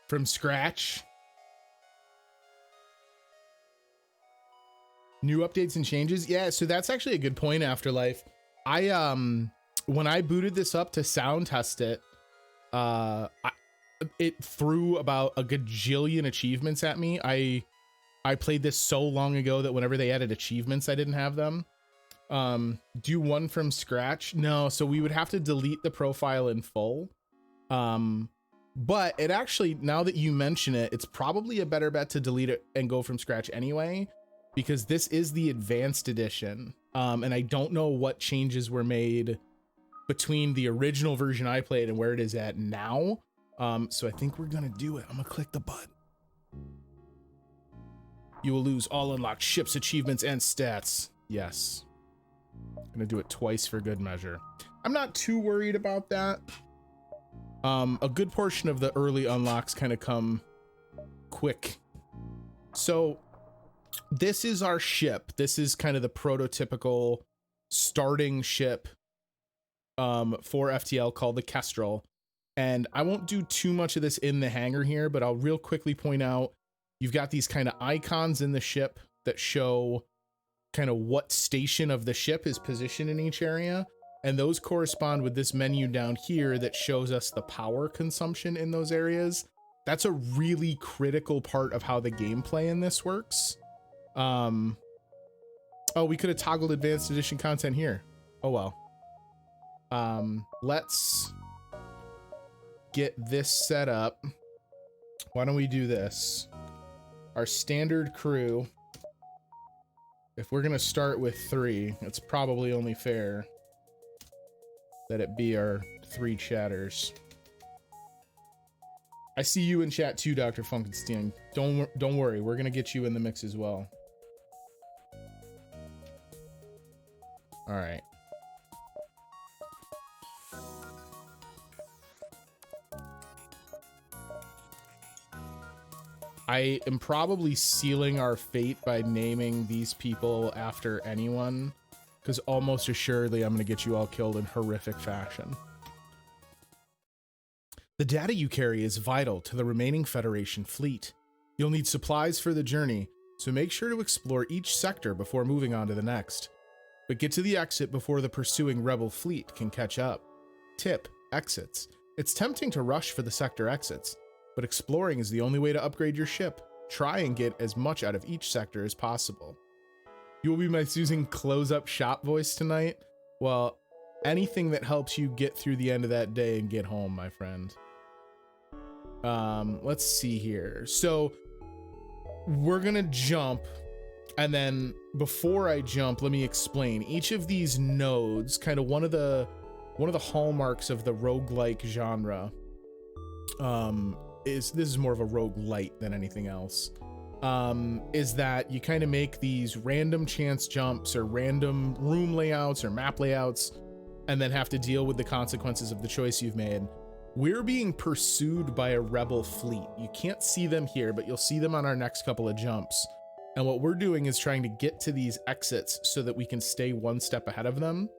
from scratch. New updates and changes. Yeah, so that's actually a good point, Afterlife. I when I booted this up to sound test it, it threw about a gajillion achievements at me. I played this so long ago that whenever they added achievements, I didn't have them. Do one from scratch? No, so we would have to delete the profile in full. But it actually, now that you mention it, it's probably a better bet to delete it and go from scratch anyway, because this is the advanced edition. And I don't know what changes were made between the original version I played and where it is at now. So I think we're gonna do it. I'm gonna click the button. You will lose all unlocked ships, achievements, and stats. Yes. I'm gonna do it twice for good measure. I'm not too worried about that. A good portion of the early unlocks kind of come quick. So this is our ship. This is kind of the prototypical starting ship for FTL, called the Kestrel. And I won't do too much of this in the hangar here, but I'll real quickly point out, you've got these kind of icons in the ship that show kind of what station of the ship is positioned in each area. And those correspond with this menu down here that shows us the power consumption in those areas. That's a really critical part of how the gameplay in this works. Oh, we could have toggled advanced edition content here. Oh well. Let's get this set up. Why don't we do this? Our standard crew, if we're gonna start with 3, it's probably only fair that it be our 3 chatters. I see you in chat too, Dr. Funkenstein. Don't worry, we're gonna get you in the mix as well. All right. I am probably sealing our fate by naming these people after anyone, because almost assuredly I'm going to get you all killed in horrific fashion. The data you carry is vital to the remaining Federation fleet. You'll need supplies for the journey, so make sure to explore each sector before moving on to the next. But get to the exit before the pursuing Rebel fleet can catch up. Tip: exits. It's tempting to rush for the sector exits, but exploring is the only way to upgrade your ship. Try and get as much out of each sector as possible. You will be my Susan close-up shop voice tonight? Well, anything that helps you get through the end of that day and get home, my friend. Let's see here. So we're gonna jump, and then before I jump, let me explain. Each of these nodes, kind of one of the hallmarks of the roguelike genre, this is more of a roguelite than anything else, is that you kind of make these random chance jumps or random room layouts or map layouts and then have to deal with the consequences of the choice you've made. We're being pursued by a rebel fleet. You can't see them here, but you'll see them on our next couple of jumps. And what we're doing is trying to get to these exits so that we can stay one step ahead of them.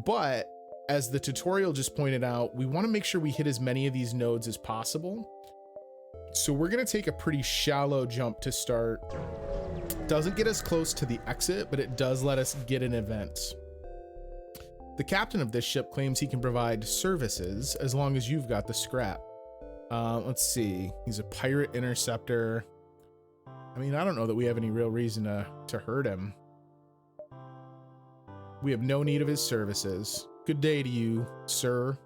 But as the tutorial just pointed out, we want to make sure we hit as many of these nodes as possible. So we're going to take a pretty shallow jump to start. Doesn't get us close to the exit, but it does let us get an event. The captain of this ship claims he can provide services as long as you've got the scrap. Let's see. He's a pirate interceptor. I mean, I don't know that we have any real reason to hurt him. We have no need of his services. Good day to you, sir.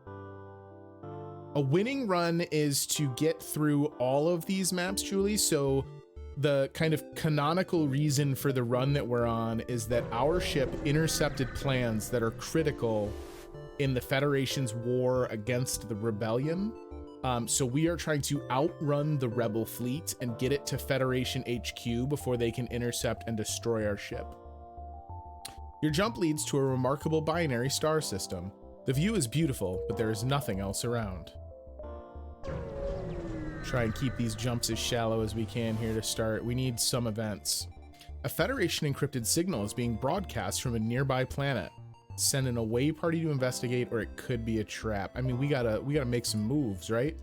A winning run is to get through all of these maps, Julie. So the kind of canonical reason for the run that we're on is that our ship intercepted plans that are critical in the Federation's war against the rebellion. So we are trying to outrun the rebel fleet and get it to Federation HQ before they can intercept and destroy our ship. Your jump leads to a remarkable binary star system. The view is beautiful, but there is nothing else around. Try and keep these jumps as shallow as we can here to start. We need some events. A Federation encrypted signal is being broadcast from a nearby planet. Send an away party to investigate, or it could be a trap. I mean, we gotta make some moves, right?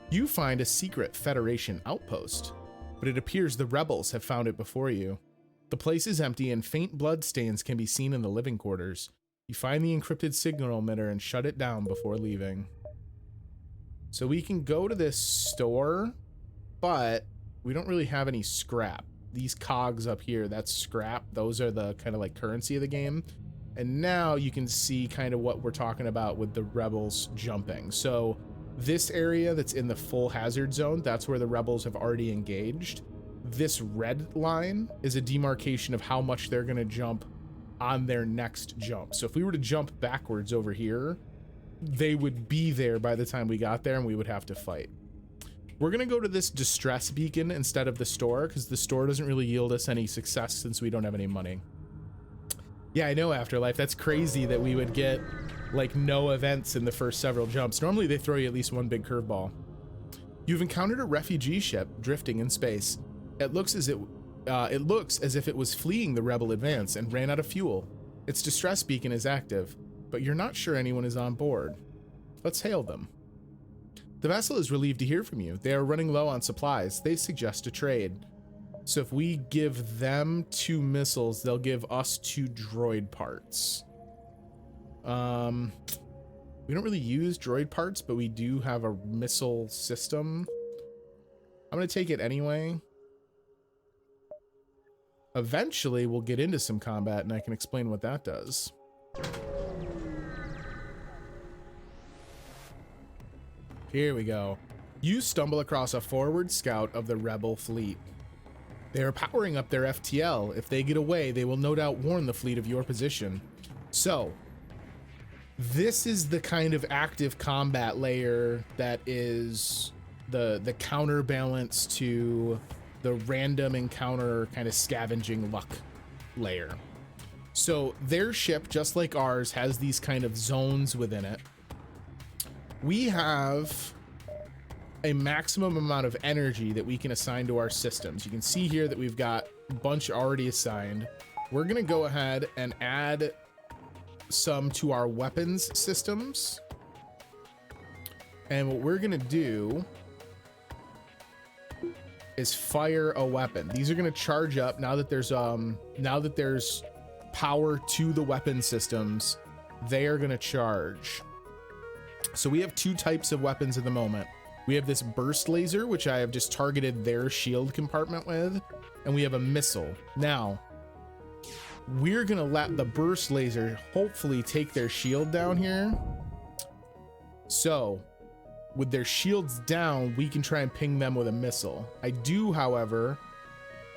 You find a secret Federation outpost, but it appears the rebels have found it before you. The place is empty and faint blood stains can be seen in the living quarters. You find the encrypted signal emitter and shut it down before leaving. So we can go to this store, but we don't really have any scrap. These cogs up here, that's scrap. Those are the kind of like currency of the game. And now you can see kind of what we're talking about with the rebels jumping. So this area that's in the full hazard zone, that's where the rebels have already engaged. This red line is a demarcation of how much they're going to jump on their next jump. So if we were to jump backwards over here, they would be there by the time we got there and we would have to fight. We're going to go to this distress beacon instead of the store because the store doesn't really yield us any success since we don't have any money. Yeah, I know, Afterlife. That's crazy that we would get like no events in the first several jumps. Normally they throw you at least one big curveball. You've encountered a refugee ship drifting in space. It looks as if it was fleeing the rebel advance and ran out of fuel. Its distress beacon is active, but you're not sure anyone is on board. Let's hail them. The vessel is relieved to hear from you. They are running low on supplies. They suggest a trade. So if we give them 2 missiles, they'll give us 2 droid parts. We don't really use droid parts, but we do have a missile system. I'm going to take it anyway. Eventually, we'll get into some combat, and I can explain what that does. Here we go. You stumble across a forward scout of the rebel fleet. They are powering up their FTL. If they get away, they will no doubt warn the fleet of your position. So, this is the kind of active combat layer that is the counterbalance to the random encounter kind of scavenging luck layer. So their ship, just like ours, has these kind of zones within it. We have a maximum amount of energy that we can assign to our systems. You can see here that we've got a bunch already assigned. We're going to go ahead and add some to our weapons systems. And what we're going to do is fire a weapon. These are going to charge up now that there's power to the weapon systems. They are going to charge. So we have 2 types of weapons at the moment. We have this burst laser, which I have just targeted their shield compartment with, and we have a missile. Now, we're gonna let the burst laser hopefully take their shield down here. So, with their shields down, we can try and ping them with a missile. I do, however,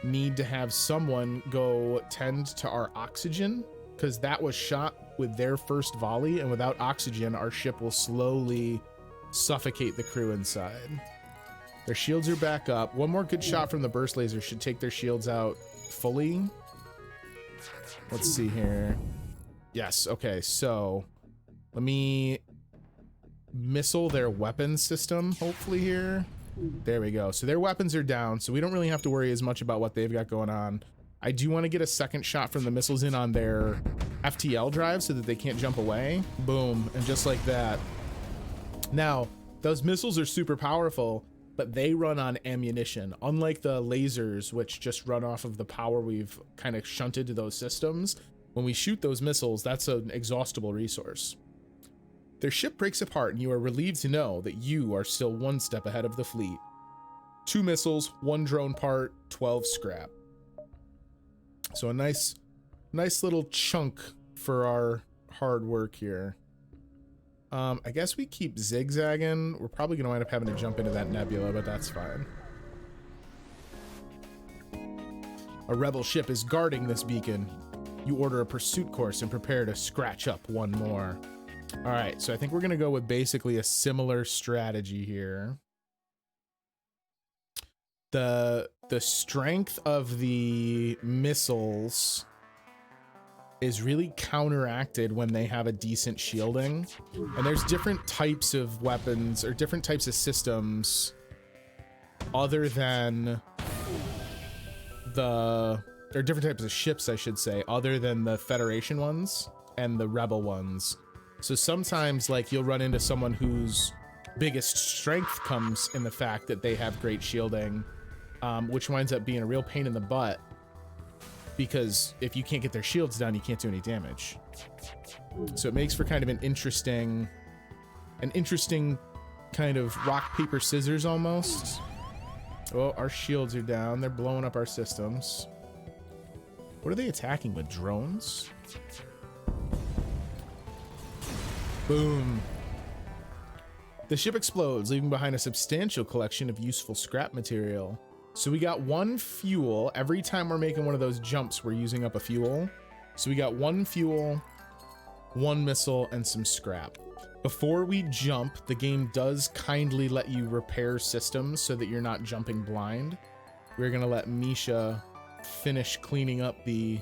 need to have someone go tend to our oxygen, because that was shot with their first volley, and without oxygen, our ship will slowly suffocate the crew inside. Their shields are back up. One more good shot from the burst laser should take their shields out fully. Let's see here. Yes, okay, so let me missile their weapons system, hopefully here. There we go. So their weapons are down, so we don't really have to worry as much about what they've got going on. I do want to get a second shot from the missiles in on their FTL drive so that they can't jump away. Boom, and just like that. Now, those missiles are super powerful, but they run on ammunition. Unlike the lasers, which just run off of the power we've kind of shunted to those systems, when we shoot those missiles, that's an exhaustible resource. Their ship breaks apart, and you are relieved to know that you are still 1 step ahead of the fleet. 2 missiles, 1 drone part, 12 scrap. So a nice little chunk for our hard work here. I guess we keep zigzagging. We're probably going to wind up having to jump into that nebula, but that's fine. A rebel ship is guarding this beacon. You order a pursuit course and prepare to scratch up 1 more. All right, so I think we're going to go with basically a similar strategy here. The strength of the missiles is really counteracted when they have a decent shielding. And there's different types of weapons or different types of systems other than or different types of ships, I should say, other than the Federation ones and the Rebel ones. So sometimes, like, you'll run into someone who's biggest strength comes in the fact that they have great shielding, which winds up being a real pain in the butt, because if you can't get their shields down, you can't do any damage. So it makes for kind of an interesting kind of rock, paper, scissors almost. Oh, our shields are down. They're blowing up our systems. What are they attacking with? Drones? Boom. The ship explodes, leaving behind a substantial collection of useful scrap material. So we got 1 fuel. Every time we're making one of those jumps, we're using up a fuel. So we got 1 fuel, 1 missile, and some scrap. Before we jump, the game does kindly let you repair systems so that you're not jumping blind. We're gonna let Misha finish cleaning up the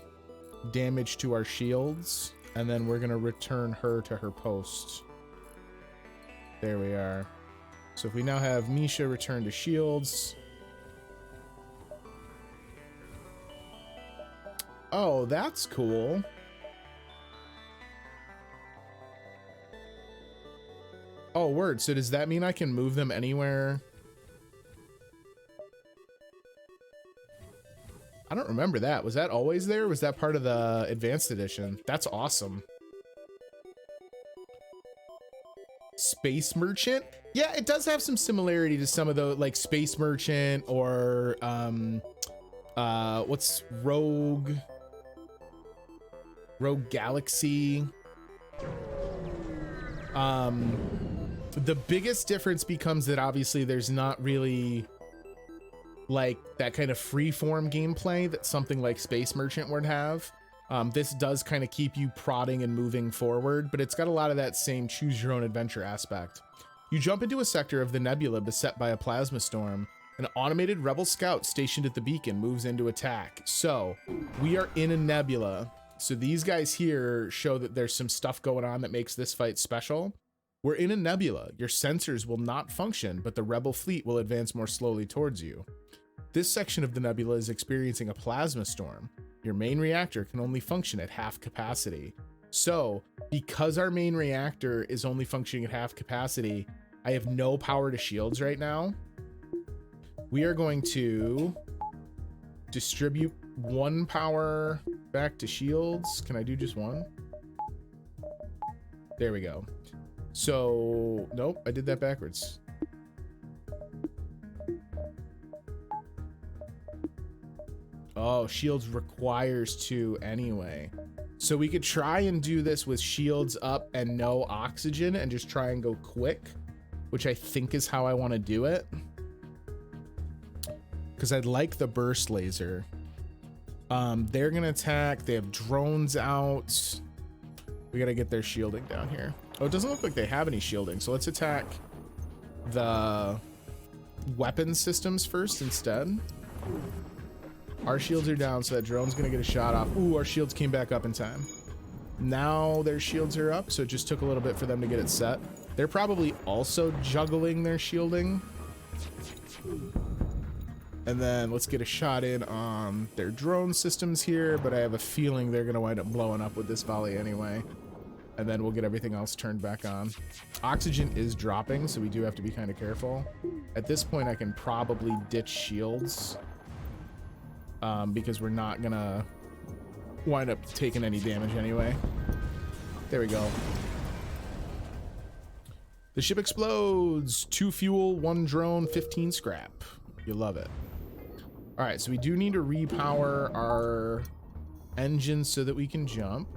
damage to our shields, and then we're gonna return her to her post. There we are. So if we now have Misha return to shields. Oh, that's cool. Oh, word. So does that mean I can move them anywhere? I don't remember that. Was that always there? Was that part of the advanced edition? That's awesome. Space Merchant? Yeah, it does have some similarity to some of the, like, Space Merchant or what's Rogue Galaxy. The biggest difference becomes that obviously there's not really like that kind of free-form gameplay that something like Space Merchant would have. This does kind of keep you prodding and moving forward, but it's got a lot of that same choose your own adventure aspect. You jump into a sector of the nebula beset by a plasma storm. An automated rebel scout stationed at the beacon moves in to attack. So we are in a nebula. So these guys here show that there's some stuff going on that makes this fight special. We're in a nebula. Your sensors will not function, but the rebel fleet will advance more slowly towards you. This section of the nebula is experiencing a plasma storm. Your main reactor can only function at half capacity. So, because our main reactor is only functioning at half capacity, I have no power to shields right now. We are going to distribute 1 power back to shields. Can I do just 1? There we go. So, nope, I did that backwards. Oh, shields requires 2 anyway. So we could try and do this with shields up and no oxygen and just try and go quick, which I think is how I want to do it. Because I'd like the burst laser. They're gonna attack. They have drones out. We gotta get their shielding down here. Oh, it doesn't look like they have any shielding, so let's attack the weapon systems first instead. Our shields are down, so that drone's gonna get a shot off. Ooh, our shields came back up in time. Now their shields are up, so it just took a little bit for them to get it set. They're probably also juggling their shielding. And then let's get a shot in on their drone systems here, but I have a feeling they're gonna wind up blowing up with this volley anyway. And then we'll get everything else turned back on. Oxygen is dropping, so we do have to be kind of careful. At this point, I can probably ditch shields because we're not gonna wind up taking any damage anyway. There we go. The ship explodes. 2 fuel, 1 drone, 15 scrap. You love it. All right, so we do need to repower our engines so that we can jump.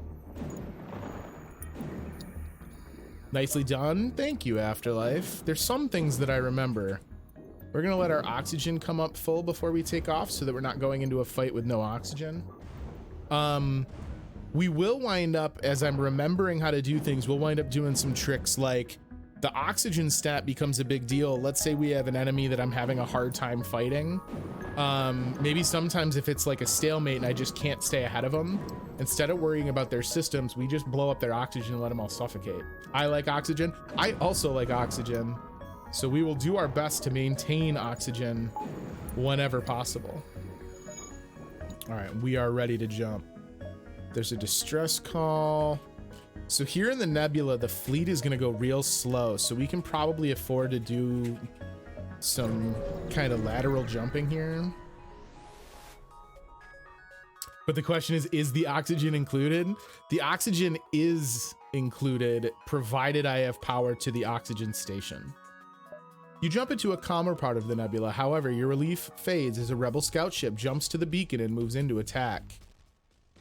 Nicely done. Thank you, Afterlife. There's some things that I remember. We're gonna let our oxygen come up full before we take off so that we're not going into a fight with no oxygen. We will wind up, as I'm remembering how to do things, we'll wind up doing some tricks like the oxygen stat becomes a big deal. Let's say we have an enemy that I'm having a hard time fighting. Maybe sometimes if it's like a stalemate and I just can't stay ahead of them, instead of worrying about their systems, we just blow up their oxygen and let them all suffocate. I like oxygen. I also like oxygen. So we will do our best to maintain oxygen whenever possible. All right, we are ready to jump. There's a distress call. So here in the nebula, the fleet is going to go real slow, so we can probably afford to do some kind of lateral jumping here. But the question is the oxygen included? The oxygen is included, provided I have power to the oxygen station. You jump into a calmer part of the nebula. However, your relief fades as a rebel scout ship jumps to the beacon and moves into attack.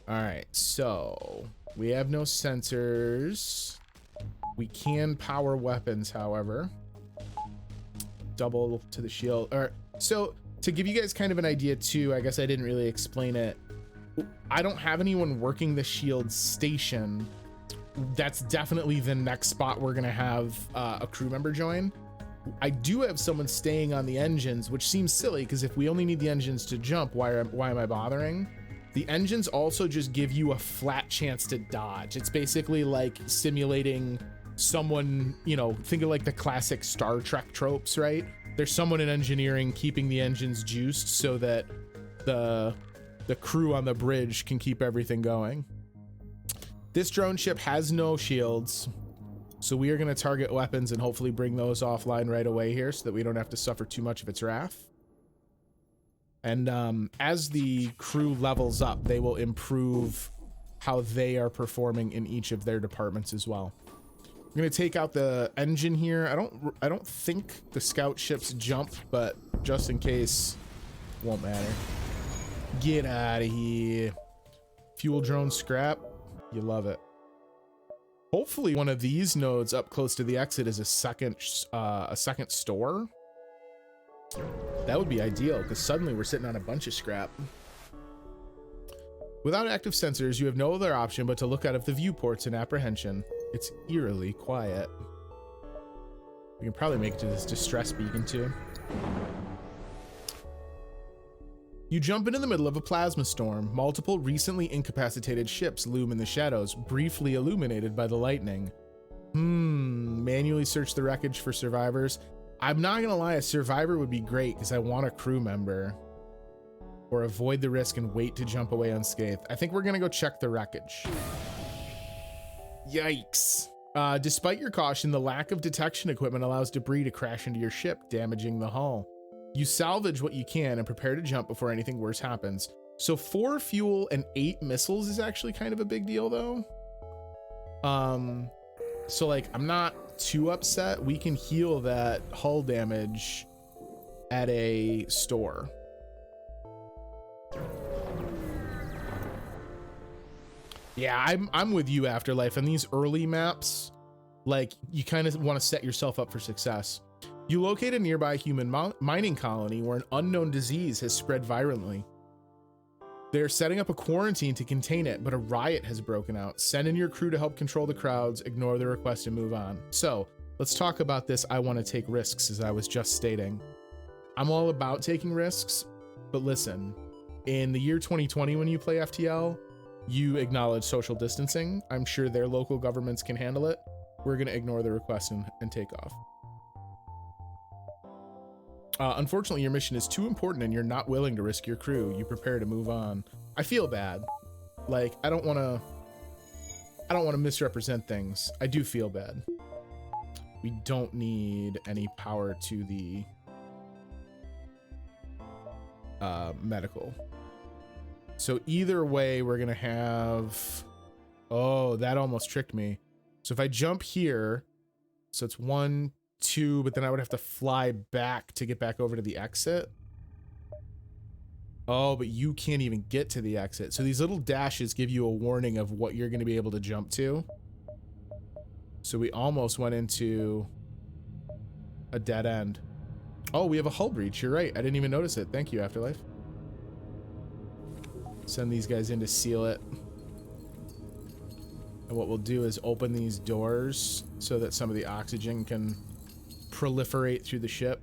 All right, so we have no sensors. We can power weapons, however. Double to the shield. All right, so to give you guys kind of an idea too, I guess I didn't really explain it. I don't have anyone working the shield station. That's definitely the next spot we're gonna have a crew member join. I do have someone staying on the engines, which seems silly because if we only need the engines to jump, why am I bothering? The engines also just give you a flat chance to dodge. It's basically like simulating someone, you know, think of like the classic Star Trek tropes, right? There's someone in engineering keeping the engines juiced so that the crew on the bridge can keep everything going. This drone ship has no shields, so we are going to target weapons and hopefully bring those offline right away here so that we don't have to suffer too much of its wrath. And as the crew levels up, they will improve how they are performing in each of their departments as well. I'm going to take out the engine here. I don't think the scout ships jump, but just in case, won't matter. Get out of here. Fuel drone scrap. You love it. Hopefully one of these nodes up close to the exit is a second store. That would be ideal because suddenly we're sitting on a bunch of scrap. Without active sensors, you have no other option but to look out of the viewports in apprehension. It's eerily quiet. We can probably make it to this distress beacon too. You jump into the middle of a plasma storm. Multiple recently incapacitated ships loom in the shadows, briefly illuminated by the lightning. Manually search the wreckage for survivors. I'm not gonna lie, a survivor would be great because I want a crew member. Or avoid the risk and wait to jump away unscathed. I think we're gonna go check the wreckage. Yikes. Despite your caution, the lack of detection equipment allows debris to crash into your ship, damaging the hull. You salvage what you can and prepare to jump before anything worse happens. So 4 fuel and 8 missiles is actually kind of a big deal though. So like, I'm not too upset. We can heal that hull damage at a store. Yeah, I'm with you, Afterlife. On these early maps, like, you kind of want to set yourself up for success. You locate a nearby human mining colony where an unknown disease has spread virulently. They're setting up a quarantine to contain it, but a riot has broken out. Send in your crew to help control the crowds, ignore the request, and move on. So, let's talk about this I want to take risks, as I was just stating. I'm all about taking risks, but listen, in the year 2020 when you play FTL, you acknowledge social distancing. I'm sure their local governments can handle it. We're going to ignore the request and take off. Unfortunately, your mission is too important and you're not willing to risk your crew. You prepare to move on. I feel bad. Like, I don't want to misrepresent things. I do feel bad. We don't need any power to the medical. So either way, we're going to have... Oh, that almost tricked me. So if I jump here, so it's 1, 2, but then I would have to fly back to get back over to the exit. Oh, but you can't even get to the exit. So these little dashes give you a warning of what you're going to be able to jump to. So we almost went into a dead end. Oh, we have a hull breach. You're right. I didn't even notice it. Thank you, Afterlife. Send these guys in to seal it. And what we'll do is open these doors so that some of the oxygen can proliferate through the ship.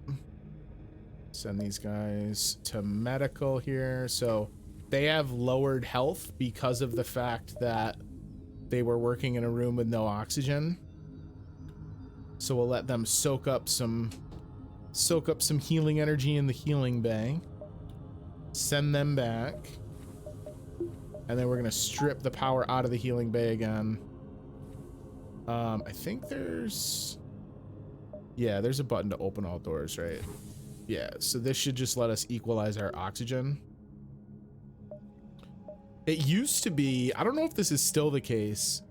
Send these guys to medical here. So they have lowered health because of the fact that they were working in a room with no oxygen. So we'll let them soak up some healing energy in the healing bay. Send them back. And then we're going to strip the power out of the healing bay again. I think there's, yeah, there's a button to open all doors, right? Yeah, so this should just let us equalize our oxygen. It used to be, I don't know if this is still the case.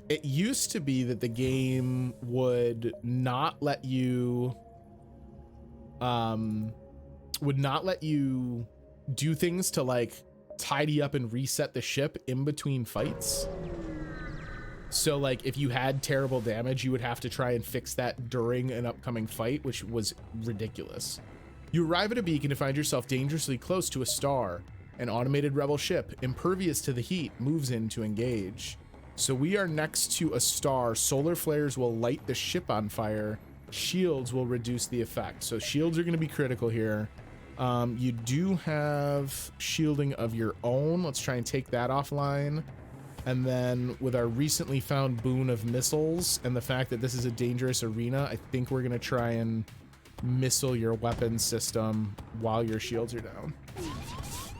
It used to be that the game would not let you, do things to like tidy up and reset the ship in between fights. So like if you had terrible damage, you would have to try and fix that during an upcoming fight, which was ridiculous. You arrive at a beacon to find yourself dangerously close to a star. An automated rebel ship, impervious to the heat, moves in to engage. So we are next to a star. Solar flares will light the ship on fire. Shields will reduce the effect. So shields are going to be critical here. You do have shielding of your own. Let's try and take that offline. And then with our recently found boon of missiles and the fact that this is a dangerous arena, I think we're going to try and missile your weapon system while your shields are down.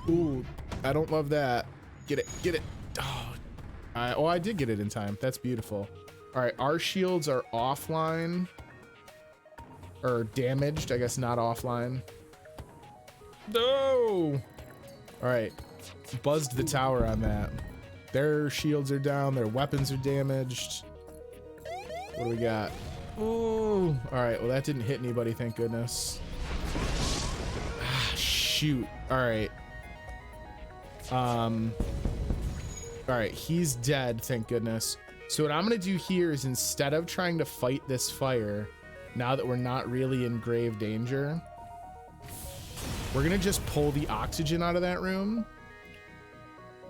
Ooh, I don't love that. Get it, get it. Oh, I did get it in time. That's beautiful. All right, our shields are offline. Or damaged, I guess, not offline. No! All right, buzzed the tower on that. Their shields are down, their weapons are damaged. What do we got? Oh, all right, well, that didn't hit anybody, thank goodness. Ah, shoot, all right. All right, he's dead, thank goodness. So what I'm gonna do here is instead of trying to fight this fire, now that we're not really in grave danger, we're gonna just pull the oxygen out of that room.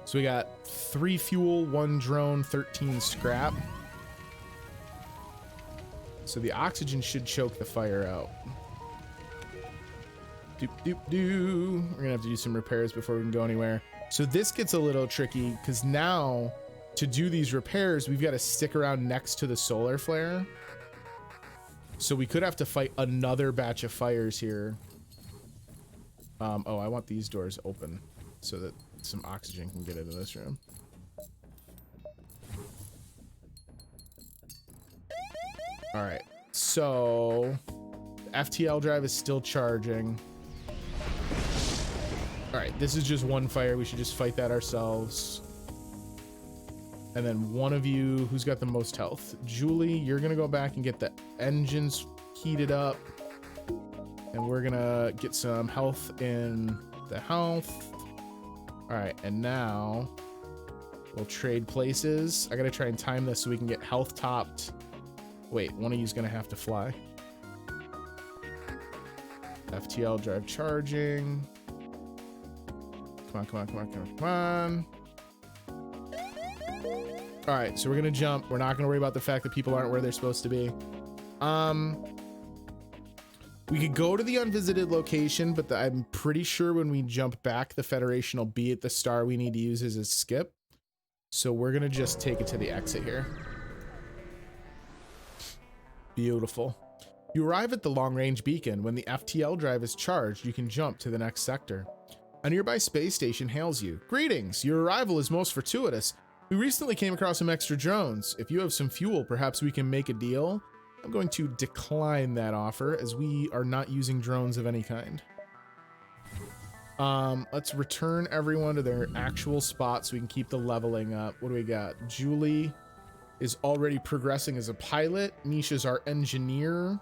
So we got 3 fuel, 1 drone, 13 scrap. So the oxygen should choke the fire out. Doop, doop, doo. We're gonna have to do some repairs before we can go anywhere. So this gets a little tricky because now to do these repairs, we've got to stick around next to the solar flare. So we could have to fight another batch of fires here. Oh, I want these doors open so that some oxygen can get into this room. All right, so the FTL drive is still charging. All right, this is just one fire. We should just fight that ourselves. And then one of you, who's got the most health? Julie, you're gonna go back and get the engines heated up. And we're gonna get some health in the health. All right, and now we'll trade places. I gotta try and time this so we can get health topped. Wait, one of you's gonna have to fly. FTL drive charging. Come on, come on, come on, come on, come on. All right, so we're gonna jump. We're not gonna worry about the fact that people aren't where they're supposed to be. We could go to the unvisited location, but I'm pretty sure when we jump back, the Federation will be at the star we need to use as a skip. So we're gonna just take it to the exit here. Beautiful. You arrive at the long-range beacon. When the FTL drive is charged, you can jump to the next sector. A nearby space station hails you. Greetings, your arrival is most fortuitous. We recently came across some extra drones. If you have some fuel, perhaps we can make a deal. I'm going to decline that offer as we are not using drones of any kind. Let's return everyone to their actual spot so we can keep the leveling up. What do we got? Julie is already progressing as a pilot. Misha's our engineer.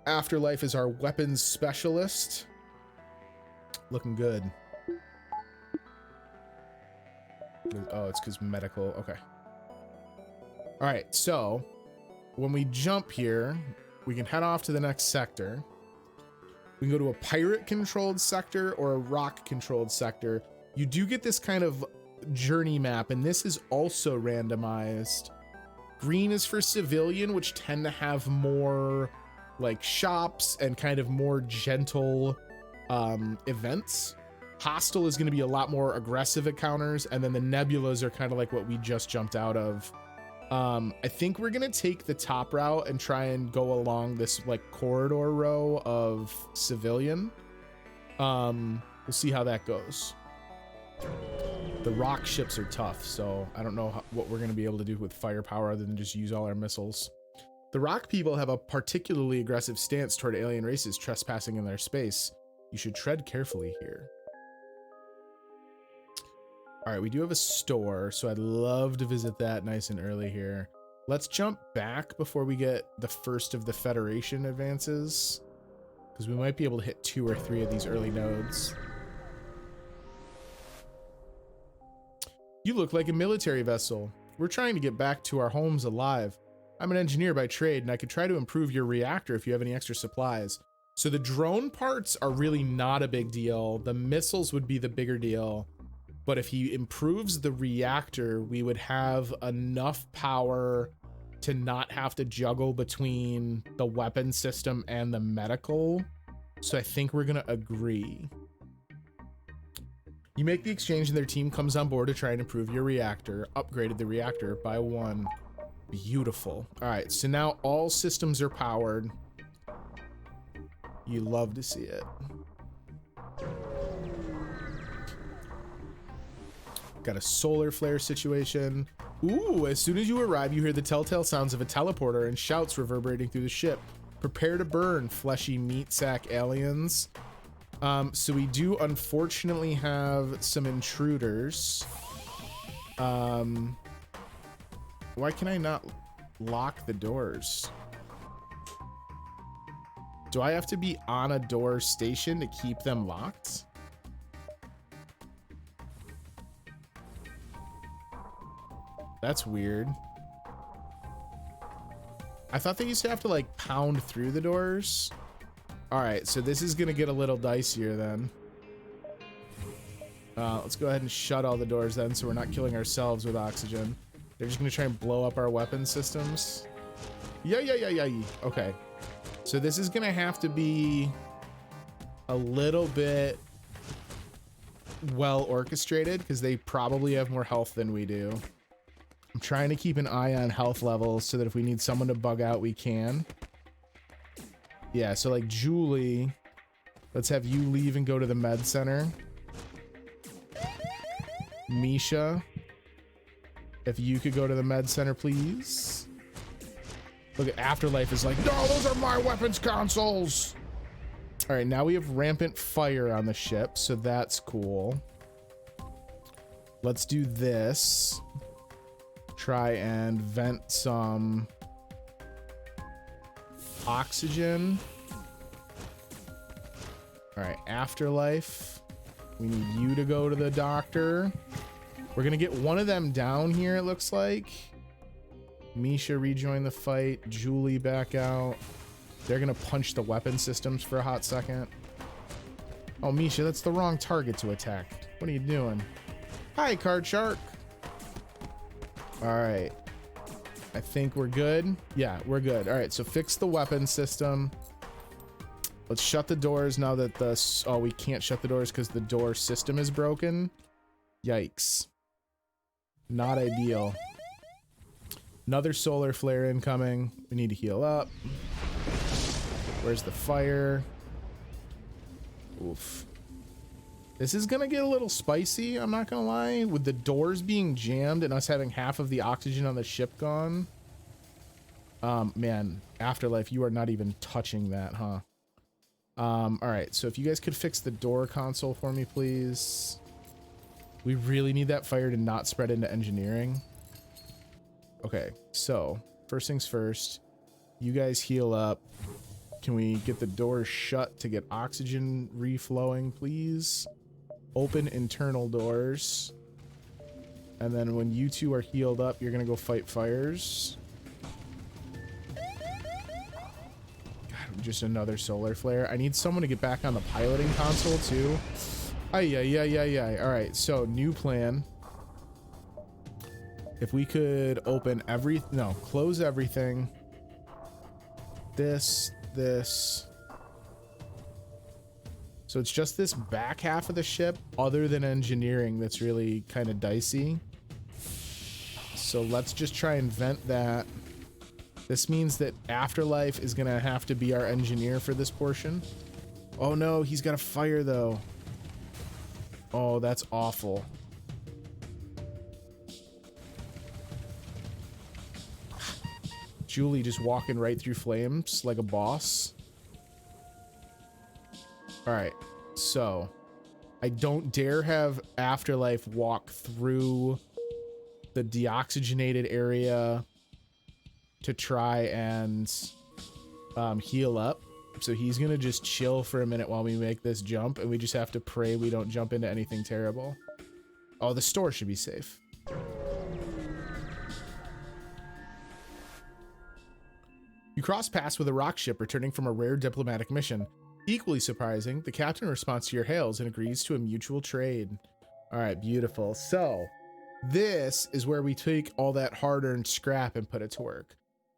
Afterlife is our weapons specialist. Looking good. Oh, it's because medical. Okay. All right, so when we jump here, we can head off to the next sector. We can go to a pirate-controlled sector or a rock-controlled sector. You do get this kind of journey map, and this is also randomized. Green is for civilian, which tend to have more like shops and kind of more gentle events. Hostile is going to be a lot more aggressive encounters, and then the nebulas are kind of like what we just jumped out of. I think we're going to take the top route and try and go along this like corridor row of civilian. We'll see how that goes. The rock ships are tough, so I don't know what we're going to be able to do with firepower other than just use all our missiles. The rock people have a particularly aggressive stance toward alien races trespassing in their space. You should tread carefully here. All right, we do have a store, so I'd love to visit that nice and early here. Let's jump back before we get the first of the Federation advances, because we might be able to hit 2 or 3 of these early nodes. You look like a military vessel. We're trying to get back to our homes alive. I'm an engineer by trade, and I could try to improve your reactor if you have any extra supplies. So the drone parts are really not a big deal. The missiles would be the bigger deal. But if he improves the reactor, we would have enough power to not have to juggle between the weapon system and the medical. So I think we're going to agree. You make the exchange and their team comes on board to try and improve your reactor. Upgraded the reactor by 1. Beautiful. All right, so now all systems are powered. You love to see it. Got a solar flare situation. Ooh, as soon as you arrive, you hear the telltale sounds of a teleporter and shouts reverberating through the ship. Prepare to burn, fleshy meat sack aliens. So we do unfortunately have some intruders. Why can I not lock the doors? Do I have to be on a door station to keep them locked? That's weird. I thought they used to have to like pound through the doors. All right, so this is gonna get a little dicier then. Let's go ahead and shut all the doors then so we're not killing ourselves with oxygen. They're just gonna try and blow up our weapon systems. Yeah. Okay. So this is gonna have to be a little bit well orchestrated because they probably have more health than we do. I'm trying to keep an eye on health levels so that if we need someone to bug out, we can. Yeah, so like Julie, let's have you leave and go to the med center. Misha, if you could go to the med center, please. Look at Afterlife is like, no, those are my weapons consoles. All right, now we have rampant fire on the ship, so that's cool. Let's do this. Try and vent some oxygen. All right, Afterlife. We need you to go to the doctor. We're gonna get one of them down here, it looks like. Misha rejoin the fight. Julie back out. They're gonna punch the weapon systems for a hot second. Oh, Misha, that's the wrong target to attack. What are you doing? Hi, Card Shark. All right. I think we're good. Yeah, we're good. All right, so fix the weapon system. Let's shut the doors now that the... Oh, we can't shut the doors because the door system is broken. Yikes. Not ideal. Another solar flare incoming. We need to heal up. Where's the fire? Oof. This is gonna get a little spicy, I'm not gonna lie. With the doors being jammed and us having half of the oxygen on the ship gone. Man, Afterlife, you are not even touching that, huh? All right, so if you guys could fix the door console for me, please. We really need that fire to not spread into engineering. Okay, so first things first, you guys heal up. Can we get the doors shut to get oxygen reflowing, please? Open internal doors. And then when you two are healed up, you're gonna go fight fires. God, just another solar flare. I need someone to get back on the piloting console too. Ay. All right, so new plan. If we could open close everything. This. So it's just this back half of the ship, other than engineering, that's really kind of dicey. So let's just try and vent that. This means that Afterlife is gonna have to be our engineer for this portion. Oh no, he's got a fire though. Oh, that's awful. Julie just walking right through flames like a boss. All right, so I don't dare have Afterlife walk through the deoxygenated area to try and heal up. So he's gonna just chill for a minute while we make this jump, and we just have to pray we don't jump into anything terrible. Oh, the store should be safe. You cross paths with a rock ship returning from a rare diplomatic mission. Equally surprising, the captain responds to your hails and agrees to a mutual trade. All right, beautiful. So this is where we take all that hard-earned scrap and put it to work.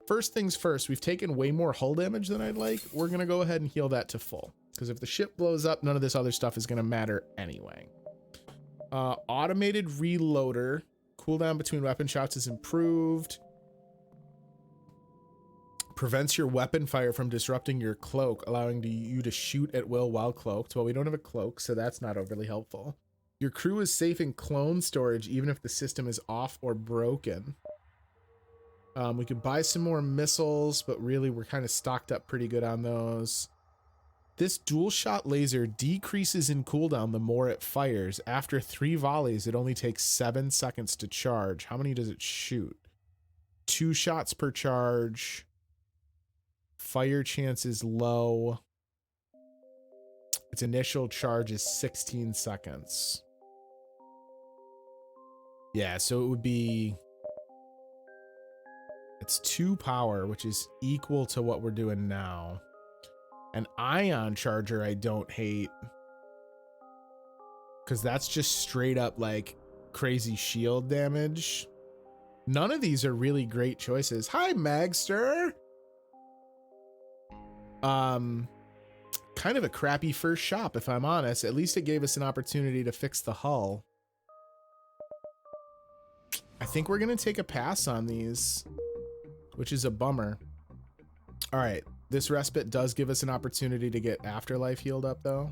First things first, we've taken way more hull damage than I'd like. We're gonna go ahead and heal that to full, because if the ship blows up, none of this other stuff is gonna matter anyway. Automated reloader. Cooldown between weapon shots is improved. Prevents your weapon fire from disrupting your cloak, allowing you to shoot at will while cloaked. Well, we don't have a cloak, so that's not overly helpful. Your crew is safe in clone storage, even if the system is off or broken. We could buy some more missiles, but really we're kind of stocked up pretty good on those. This dual shot laser decreases in cooldown the more it fires. After 3 volleys, it only takes 7 seconds to charge. How many does it shoot? 2 shots per charge. Fire chance is low. Its initial charge is 16 seconds. Yeah, so it would be... It's 2 power, which is equal to what we're doing now. An ion charger I don't hate, because that's just straight up like crazy shield damage. None of these are really great choices. Hi, Magster. Kind of a crappy first shop, if I'm honest. At least it gave us an opportunity to fix the hull. I think we're gonna take a pass on these, which is a bummer. All right, this respite does give us an opportunity to get Afterlife healed up though.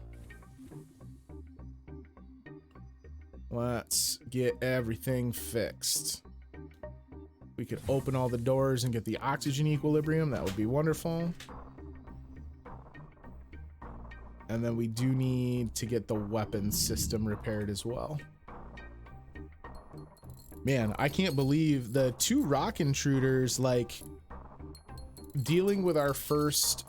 Let's get everything fixed. We could open all the doors and get the oxygen equilibrium. That would be wonderful. And then we do need to get the weapon system repaired as well. Man, I can't believe the 2 rock intruders, like, dealing with our first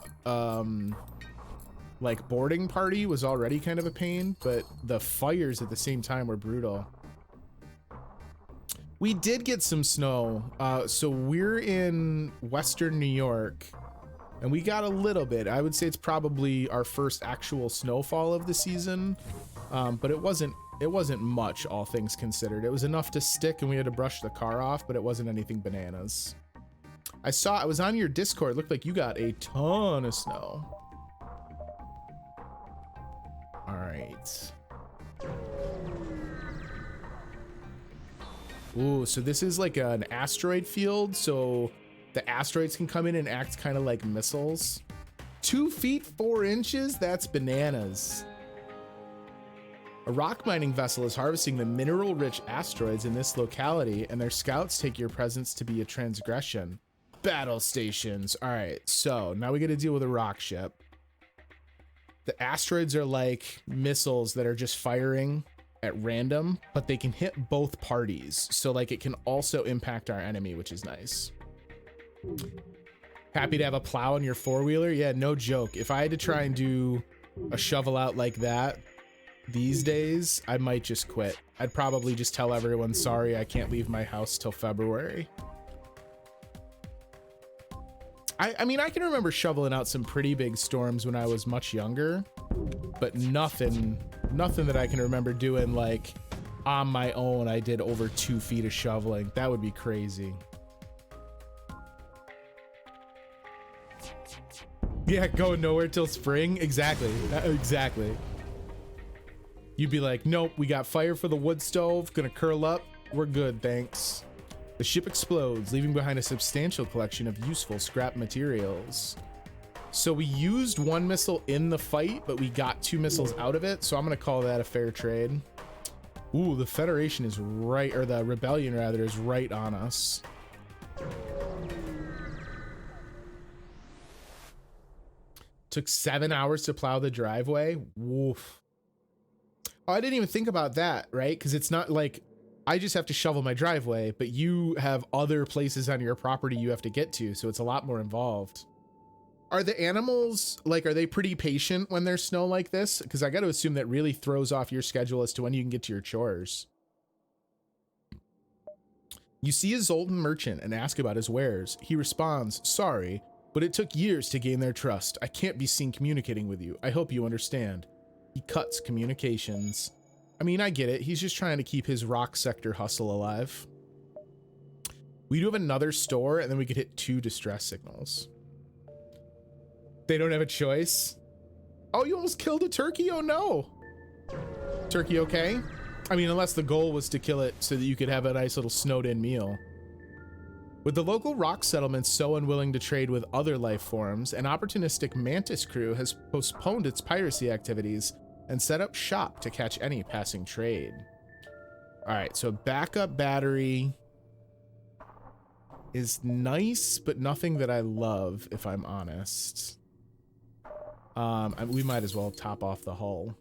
like boarding party was already kind of a pain, but the fires at the same time were brutal. We did get some snow. So we're in Western New York, and we got a little bit. I would say it's probably our first actual snowfall of the season, but it wasn't much, all things considered. It was enough to stick, and we had to brush the car off, but it wasn't anything bananas. I was on your Discord. It looked like you got a ton of snow. All right. Ooh, so this is like an asteroid field. So the asteroids can come in and act kind of like missiles. 2 feet 4 inches? That's bananas. A rock mining vessel is harvesting the mineral-rich asteroids in this locality, and their scouts take your presence to be a transgression. Battle stations. All right, so now we got to deal with a rock ship. The asteroids are like missiles that are just firing at random, but they can hit both parties. So like it can also impact our enemy, which is nice. Happy to have a plow on your 4-wheeler? Yeah, no joke. If I had to try and do a shovel out like that these days, I might just quit. I'd probably just tell everyone, sorry, I can't leave my house till February. I mean, I can remember shoveling out some pretty big storms when I was much younger, but nothing that I can remember doing like on my own. I did over 2 feet of shoveling. That would be crazy. Yeah, going nowhere till spring. Exactly. Exactly. You'd be like, nope, we got fire for the wood stove. Gonna curl up. We're good, thanks. The ship explodes, leaving behind a substantial collection of useful scrap materials. So we used 1 missile in the fight, but we got 2 missiles out of it. So I'm gonna call that a fair trade. Ooh, the Federation is right, or the Rebellion rather, is right on us. Took 7 hours to plow the driveway. Woof. Oh, I didn't even think about that, right? Because it's not like I just have to shovel my driveway, but you have other places on your property you have to get to, so it's a lot more involved. Are the animals, like, are they pretty patient when there's snow like this? Because I got to assume that really throws off your schedule as to when you can get to your chores. You see a Zoltan merchant and ask about his wares. He responds, sorry, but it took years to gain their trust. I can't be seen communicating with you. I hope you understand. He cuts communications. I mean, I get it. He's just trying to keep his rock sector hustle alive. We do have another store, and then we could hit 2 distress signals. They don't have a choice. Oh, you almost killed a turkey? Oh no. Turkey okay? I mean, unless the goal was to kill it so that you could have a nice little snowed in meal. With the local rock settlements so unwilling to trade with other life forms, an opportunistic mantis crew has postponed its piracy activities and set up shop to catch any passing trade. All right, so backup battery is nice, but nothing that I love, if I'm honest. We might as well top off the hull.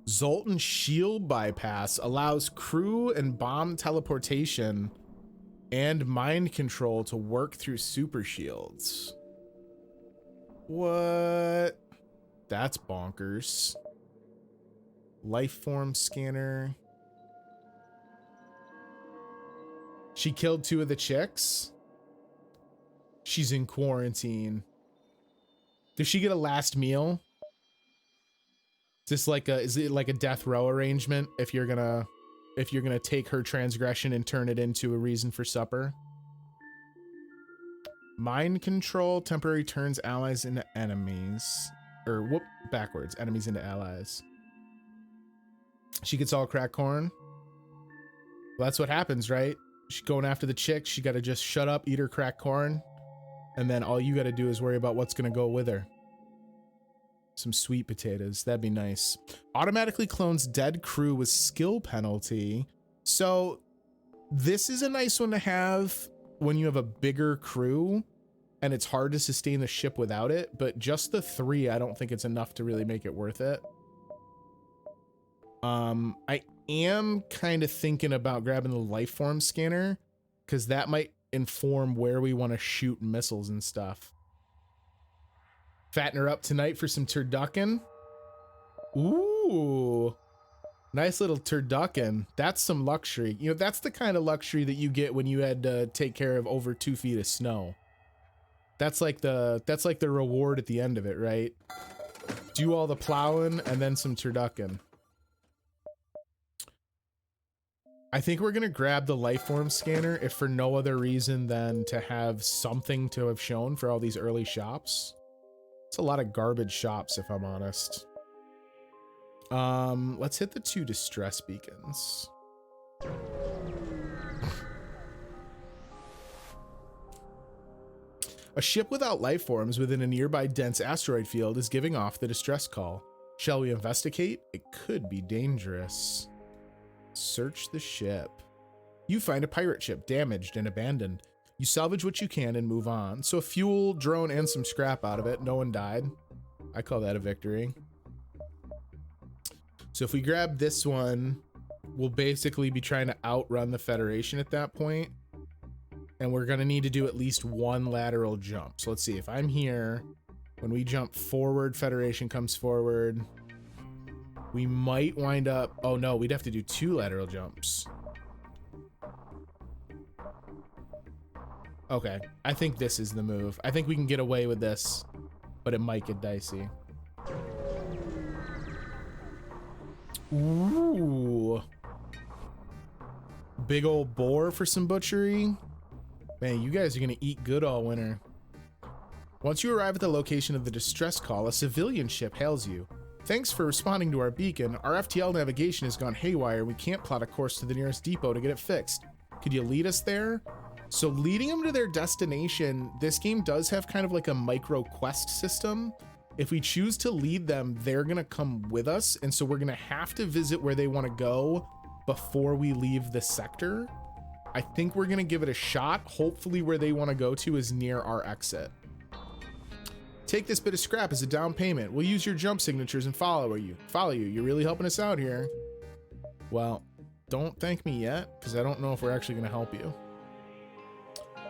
Zoltan shield bypass allows crew and bomb teleportation and mind control to work through super shields. What? That's bonkers. Life form scanner. She killed 2 of the chicks. She's in quarantine. Does she get a last meal? Is it like a death row arrangement if you're gonna take her transgression and turn it into a reason for supper? Mind control temporarily turns allies into enemies. Or whoop, backwards. Enemies into allies. She gets all cracked corn. Well, that's what happens, right? She's going after the chick. She gotta just shut up, eat her cracked corn. And then all you gotta do is worry about what's gonna go with her. Some sweet potatoes. That'd be nice. Automatically clones dead crew with skill penalty. So this is a nice one to have when you have a bigger crew and it's hard to sustain the ship without it. But just the 3, I don't think it's enough to really make it worth it. I am kind of thinking about grabbing the life form scanner because that might inform where we want to shoot missiles and stuff. Fatten her up tonight for some turducken. Ooh, nice little turducken. That's some luxury. You know, that's the kind of luxury that you get when you had to take care of over 2 feet of snow. That's like the reward at the end of it, right? Do all the plowing and then some turducken. I think we're gonna grab the life form scanner if for no other reason than to have something to have shown for all these early shops. It's a lot of garbage shops, if I'm honest. Let's hit the 2 distress beacons. A ship without life forms within a nearby dense asteroid field is giving off the distress call. Shall we investigate? It could be dangerous. Search the ship. You find a pirate ship damaged and abandoned. You salvage what you can and move on. So fuel, drone, and some scrap out of it. No one died. I call that a victory. So if we grab this one, we'll basically be trying to outrun the Federation at that point. And we're going to need to do at least 1 lateral jump. So let's see. If I'm here, when we jump forward, Federation comes forward. We might wind up... Oh, no. We'd have to do 2 lateral jumps. Okay. I think this is the move. I think we can get away with this, but it might get dicey. Ooh. Big old boar for some butchery. Man, you guys are going to eat good all winter. Once you arrive at the location of the distress call, a civilian ship hails you. Thanks for responding to our beacon. Our FTL navigation has gone haywire. We can't plot a course to the nearest depot to get it fixed. Could you lead us there? So leading them to their destination, this game does have kind of like a micro quest system. If we choose to lead them, they're going to come with us. And so we're going to have to visit where they want to go before we leave the sector. I think we're going to give it a shot. Hopefully where they want to go to is near our exit. Take this bit of scrap as a down payment. We'll use your jump signatures and follow you. You're really helping us out here. Well, don't thank me yet, because I don't know if we're actually going to help you.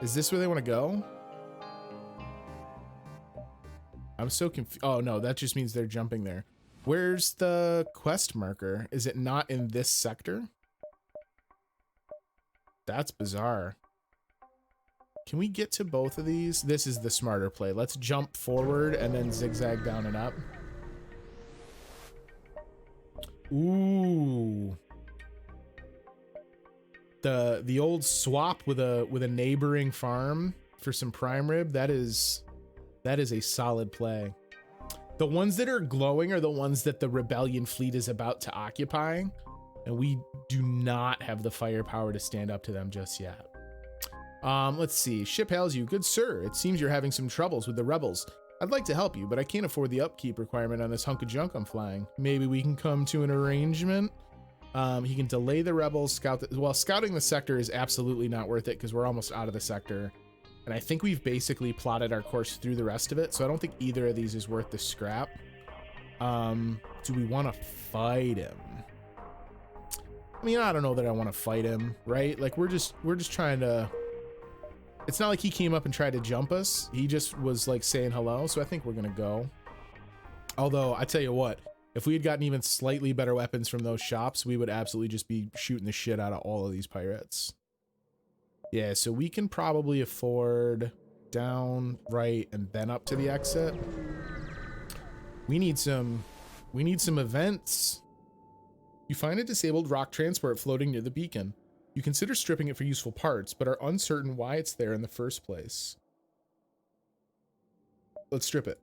Is this where they want to go? I'm so confused. Oh, no, that just means they're jumping there. Where's the quest marker? Is it not in this sector? That's bizarre. Can we get to both of these? This is the smarter play. Let's jump forward and then zigzag down and up. Ooh. The old swap with a neighboring farm for some prime rib, that is a solid play. The ones that are glowing are the ones that the rebellion fleet is about to occupy, and we do not have the firepower to stand up to them just yet. Let's see. Ship hails you. Good sir, it seems you're having some troubles with the rebels. I'd like to help you, but I can't afford the upkeep requirement on this hunk of junk I'm flying. Maybe we can come to an arrangement. He can delay the rebels, scouting the sector is absolutely not worth it because we're almost out of the sector. And I think we've basically plotted our course through the rest of it, so I don't think either of these is worth the scrap. Do we want to fight him? I mean, I don't know that I want to fight him, right? Like we're just trying to. It's not like he came up and tried to jump us. He just was like saying hello, so I think we're gonna go. Although I tell you what, if we had gotten even slightly better weapons from those shops, we would absolutely just be shooting the shit out of all of these pirates. Yeah, so we can probably afford down, right, and then up to the exit. We need some events. You find a disabled rock transport floating near the beacon. You consider stripping it for useful parts, but are uncertain why it's there in the first place. Let's strip it.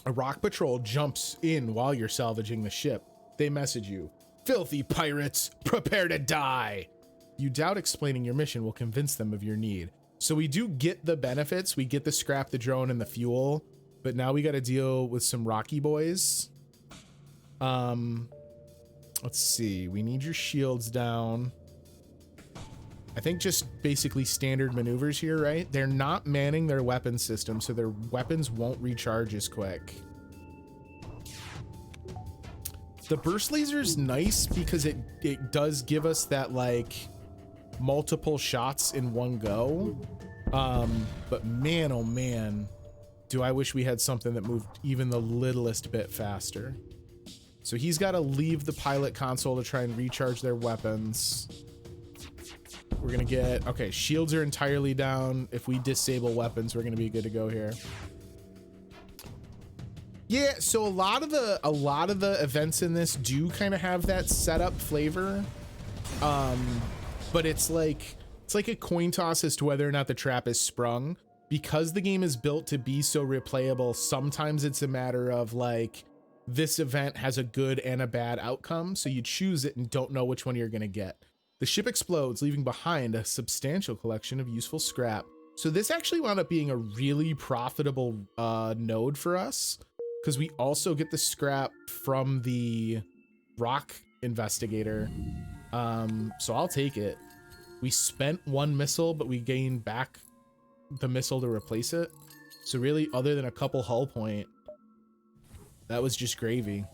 A rock patrol jumps in while you're salvaging the ship. They message you, "Filthy pirates, prepare to die." You doubt explaining your mission will convince them of your need. So we do get the benefits. We get the scrap, the drone, and the fuel, but now we got to deal with some rocky boys. Let's see. We need your shields down. I think just basically standard maneuvers here, right? They're not manning their weapon system, so their weapons won't recharge as quick. The burst laser is nice because it does give us that like multiple shots in one go. But man, oh man, do I wish we had something that moved even the littlest bit faster. So he's got to leave the pilot console to try and recharge their weapons. We're gonna get, okay, shields are entirely down. If we disable weapons, we're gonna be good to go here. Yeah, so a lot of the events in this do kind of have that setup flavor. But it's like a coin toss as to whether or not the trap is sprung. Because the game is built to be so replayable, sometimes it's a matter of like, this event has a good and a bad outcome, so you choose it and don't know which one you're gonna get. The ship explodes, leaving behind a substantial collection of useful scrap. So this actually wound up being a really profitable node for us, because we also get the scrap from the rock investigator. So I'll take it. We spent one missile, but we gained back the missile to replace it. So really, other than a couple hull point, that was just gravy.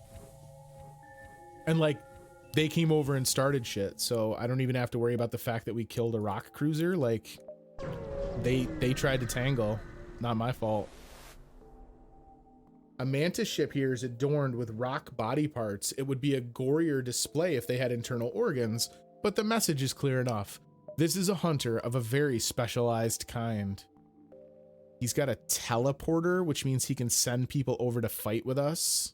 And like, they came over and started shit, so I don't even have to worry about the fact that we killed a rock cruiser. Like, they tried to tangle. Not my fault. A mantis ship here is adorned with rock body parts. It would be a gorier display if they had internal organs, but the message is clear enough. This is a hunter of a very specialized kind. He's got a teleporter, which means he can send people over to fight with us.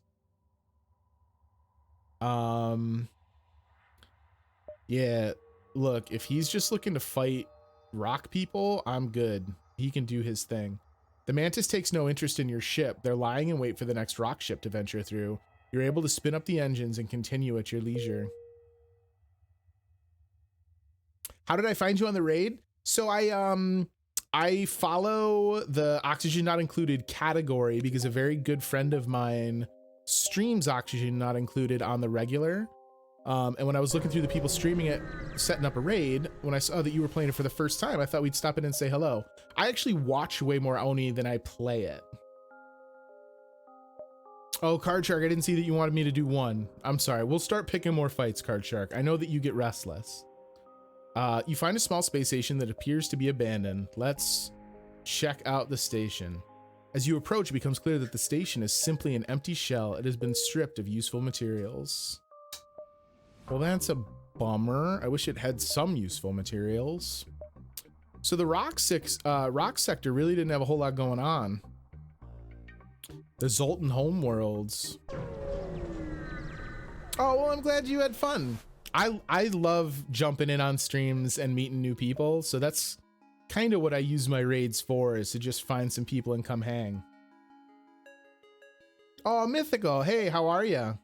Yeah, look, if he's just looking to fight rock people, I'm good. He can do his thing. The mantis takes no interest in your ship. They're lying in wait for the next rock ship to venture through. You're able to spin up the engines and continue at your leisure. How did I find you on the raid? So I follow the Oxygen Not Included category because a very good friend of mine streams Oxygen Not Included on the regular. And when I was looking through the people streaming it, setting up a raid, when I saw that you were playing it for the first time, I thought we'd stop in and say hello. I actually watch way more Oni than I play it. Oh, Card Shark, I didn't see that you wanted me to do one. I'm sorry. We'll start picking more fights, Card Shark. I know that you get restless. You find a small space station that appears to be abandoned. Let's check out the station. As you approach, it becomes clear that the station is simply an empty shell. It has been stripped of useful materials. Well, that's a bummer. I wish it had some useful materials. So the rock sector really didn't have a whole lot going on. The Zoltan homeworlds. Oh, well, I'm glad you had fun. I love jumping in on streams and meeting new people, so that's kind of what I use my raids for, is to just find some people and come hang. Oh, Mythical, hey, how are ya?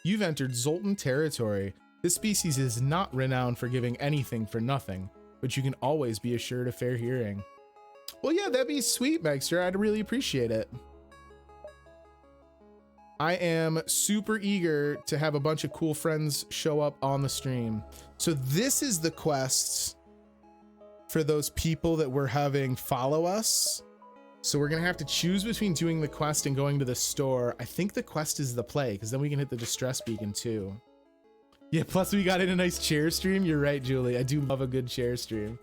You've entered Zoltan territory. This species is not renowned for giving anything for nothing, but you can always be assured of fair hearing. Well, yeah, that'd be sweet, Megster. I'd really appreciate it. I am super eager to have a bunch of cool friends show up on the stream. So this is the quests for those people that we're having follow us. So we're gonna have to choose between doing the quest and going to the store. I think the quest is the play, because then we can hit the distress beacon too. Yeah, plus we got in a nice chair stream. You're right, Julie. I do love a good chair stream.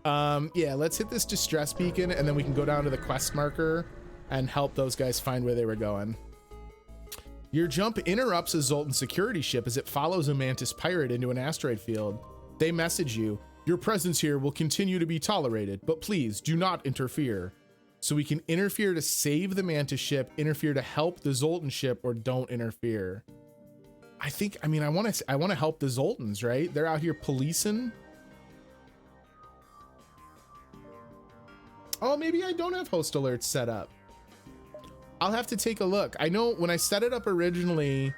Yeah, let's hit this distress beacon and then we can go down to the quest marker and help those guys find where they were going. Your jump interrupts a Zoltan security ship as it follows a Mantis pirate into an asteroid field. They message you, your presence here will continue to be tolerated, but please do not interfere. So we can interfere to save the Mantis ship, interfere to help the Zoltan ship, or don't interfere. I mean, I want to help the Zoltans, right? They're out here policing. Oh, maybe I don't have host alerts set up. I'll have to take a look. I know when I set it up originally,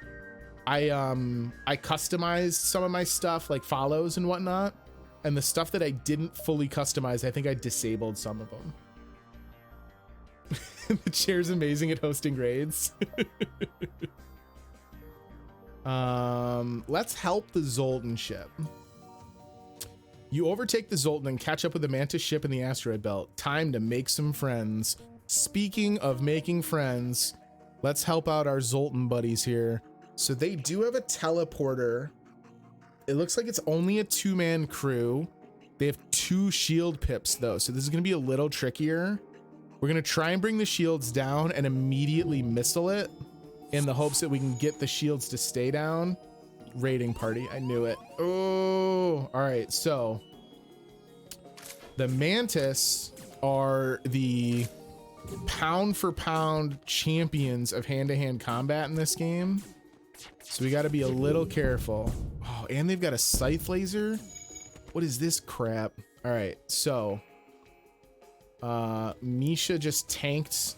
I customized some of my stuff, like follows and whatnot, and the stuff that I didn't fully customize, I think I disabled some of them. The chair's amazing at hosting raids. Let's help the Zoltan ship. You overtake the Zoltan and catch up with the Mantis ship in the asteroid belt. Time to make some friends. Speaking of making friends, let's help out our Zoltan buddies here. So they do have a teleporter. It looks like it's only a 2-man crew. They have 2 shield pips though, so this is gonna be a little trickier. We're gonna try and bring the shields down and immediately missile it in the hopes that we can get the shields to stay down. Raiding party, I knew it. Oh, all right, so the Mantis are the pound for pound champions of hand-to-hand combat in this game, so we got to be a little careful. Oh, and they've got a scythe laser. What is this crap? All right, so Misha just tanked